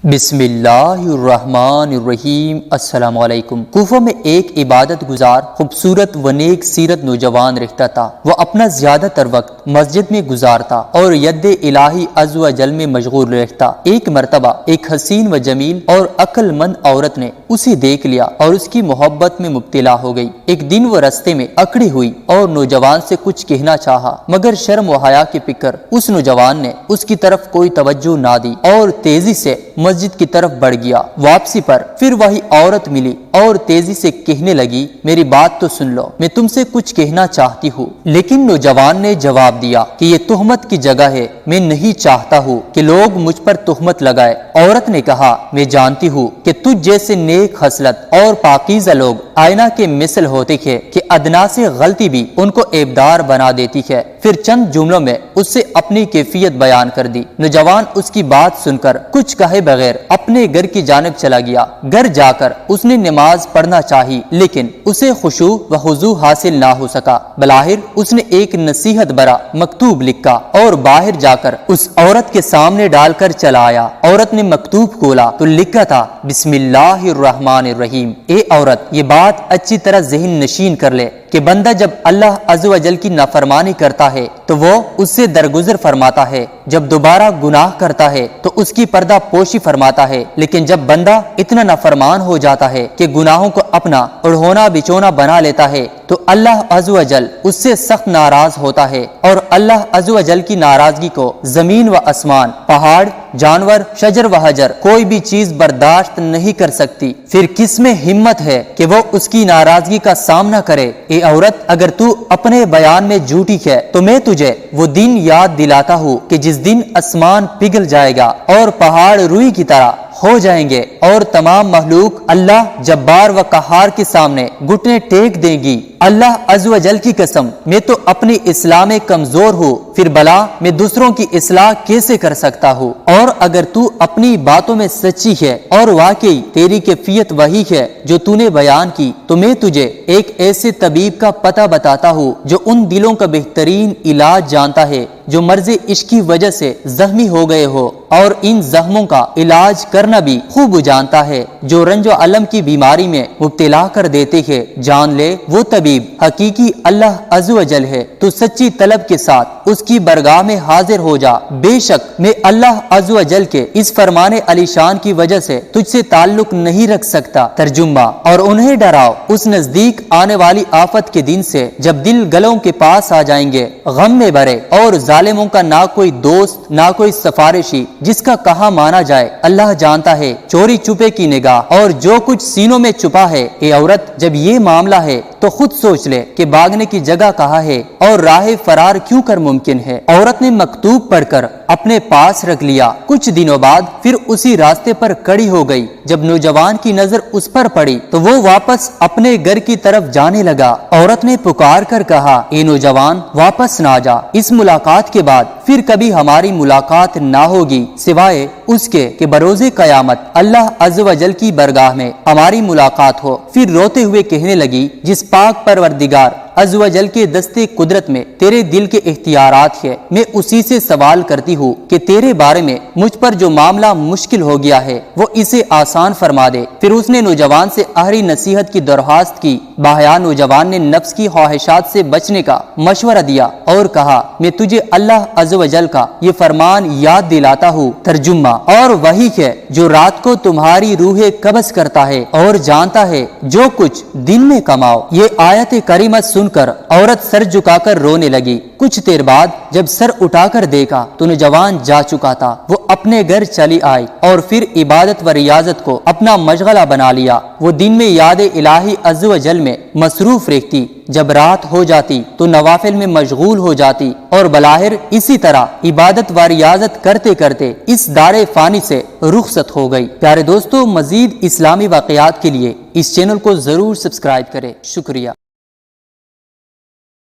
بسم اللہ الرحمن الرحیم۔ السلام علیکم۔ کوفہ میں ایک عبادت گزار خوبصورت و نیک سیرت نوجوان رہتا تھا۔ وہ اپنا زیادہ تر وقت مسجد میں گزارتا اور ید الہی عز و جل میں مشغول رہتا۔ ایک مرتبہ ایک حسین و جمیل اور عقل مند عورت نے اسے دیکھ لیا اور اس کی محبت میں مبتلا ہو گئی۔ ایک دن وہ رستے میں اکڑی ہوئی اور نوجوان سے کچھ کہنا چاہا، مگر شرم و حیا کی فکر اس نوجوان نے اس کی طرف کوئی توجہ نہ دی اور تیزی سے مسجد کی طرف بڑھ گیا۔ واپسی پر پھر وہی عورت ملی اور تیزی سے کہنے لگی، میری بات تو سن لو، میں تم سے کچھ کہنا چاہتی ہوں۔ لیکن نوجوان نے جواب دیا کہ یہ تہمت کی جگہ ہے، میں نہیں چاہتا ہوں کہ لوگ مجھ پر تہمت لگائے۔ عورت نے کہا، میں جانتی ہوں کہ تجھ جیسے نیک خصلت اور پاکیزہ لوگ آئینہ کے مثل ہوتے ہیں کہ ادنا سے غلطی بھی ان کو عیبدار بنا دیتی ہے۔ پھر چند جملوں میں اس سے اپنی کیفیت بیان کر دی۔ نوجوان اس کی بات سن کر کچھ کہے بغیر اپنے گھر کی جانب چلا گیا۔ گھر جا کر اس نے نماز پڑھنا چاہی، لیکن اسے خشوع و خضوع حاصل نہ ہو سکا۔ بلاخر اس نے ایک نصیحت بھرا مکتوب لکھا اور باہر جا کر اس عورت کے سامنے ڈال کر چلا آیا۔ عورت نے مکتوب کھولا تو لکھا تھا، بسم اللہ الرحمن الرحیم۔ اے عورت، یہ بات اچھی طرح ذہن نشین کر لے کہ بندہ جب اللہ عز و جل کی نافرمانی کرتا ہے تو وہ اس سے درگزر فرماتا ہے، جب دوبارہ گناہ کرتا ہے تو اس کی پردہ پوشی فرماتا ہے، لیکن جب بندہ اتنا نافرمان ہو جاتا ہے کہ گناہوں کو اپنا اڑھونا بچھونا بنا لیتا ہے تو اللہ عز و جل اس سے سخت ناراض ہوتا ہے، اور اللہ عز و جل کی ناراضگی کو زمین و آسمان، پہاڑ، جانور، شجر و حجر کوئی بھی چیز برداشت نہیں کر سکتی۔ پھر کس میں ہمت ہے کہ وہ اس کی ناراضگی کا سامنا کرے؟ اے عورت، اگر تو اپنے بیان میں جھوٹی ہے تو میں تجھے وہ دن یاد دلاتا ہوں کہ جس دن آسمان پگھل جائے گا اور پہاڑ روئی کی طرح ہو جائیں گے اور تمام مخلوق اللہ جبار و قہار کے سامنے گھٹنے ٹیک دے گی۔ اللہ عز و جل کی قسم، میں تو اپنی اصلاح میں کمزور ہوں، پھر بلا میں دوسروں کی اصلاح کیسے کر سکتا ہوں؟ اور اگر تو اپنی باتوں میں سچی ہے اور واقعی تیری کیفیت وہی ہے جو تو نے بیان کی، تو میں تجھے ایک ایسے طبیب کا پتہ بتاتا ہوں جو ان دلوں کا بہترین علاج جانتا ہے جو مرض عشق کی وجہ سے زخمی ہو گئے ہو، اور ان زخموں کا علاج کرنا بھی خوب جانتا ہے، جو رنج و علم کی بیماری میں مبتلا کر دیتے ہیں۔ جان لے وہ طبیب حقیقی اللہ عز و جل ہے۔ تو سچی طلب کے ساتھ اس کی برگاہ میں حاضر ہو جا، بے شک میں اللہ عز و جل کے اس فرمان علی شان کی وجہ سے تجھ سے تعلق نہیں رکھ سکتا۔ ترجمہ، اور انہیں ڈراؤ اس نزدیک آنے والی آفت کے دن سے جب دل گلوں کے پاس آ جائیں گے، غم میں بھرے، اور ظالموں کا نہ کوئی دوست نہ کوئی سفارشی جس کا کہا مانا جائے۔ اللہ جانتا ہے چوری چھپے کی نگاہ اور جو کچھ سینوں میں چھپا ہے۔ اے عورت، جب یہ معاملہ ہے تو خود سوچ لے کہ بھاگنے کی جگہ کہاں ہے اور راہ فرار کیوں کر ممکن ہے۔ عورت نے مکتوب پڑھ کر اپنے پاس رکھ لیا۔ کچھ دنوں بعد پھر اسی راستے پر کھڑی ہو گئی۔ جب نوجوان کی نظر اس پر پڑی تو وہ واپس اپنے گھر کی طرف جانے لگا۔ عورت نے پکار کر کہا، اے نوجوان، واپس نہ جا، اس ملاقات کے بعد پھر کبھی ہماری ملاقات نہ ہوگی سوائے اس کے کہ بروز قیامت اللہ عز و جل کی برگاہ میں ہماری ملاقات ہو۔ پھر روتے ہوئے کہنے لگی، جس پاک پروردگار عز و جل کے دستے قدرت میں تیرے دل کے اختیارات ہے، میں اسی سے سوال کرتی ہوں کہ تیرے بارے میں مجھ پر جو معاملہ مشکل ہو گیا ہے وہ اسے آسان فرما دے۔ پھر اس نے نوجوان سے آخری نصیحت کی درخواست کی۔ باحیا نوجوان نے نفس کی خواہشات سے بچنے کا مشورہ دیا اور کہا، میں تجھے اللہ عز و جل کا یہ فرمان یاد دلاتا ہوں۔ ترجمہ، اور وہی ہے جو رات کو تمہاری روح قبض کرتا ہے اور جانتا ہے جو کچھ دن میں کماؤ۔ یہ آیت کریمہ سن کر عورت سر جھکا کر رونے لگی۔ کچھ دیر بعد جب سر اٹھا کر دیکھا تو نوجوان جا چکا تھا۔ وہ اپنے گھر چلی آئی اور پھر عبادت و ریاضت کو اپنا مشغلہ بنا لیا۔ وہ دن میں یاد الہی عز و جل میں مصروف رہتی، جب رات ہو جاتی تو نوافل میں مشغول ہو جاتی، اور بلاخر اسی طرح عبادت و ریاضت کرتے کرتے اس دار فانی سے رخصت ہو گئی۔ پیارے دوستو، مزید اسلامی واقعات کے لیے اس چینل کو ضرور سبسکرائب کریں۔ شکریہ۔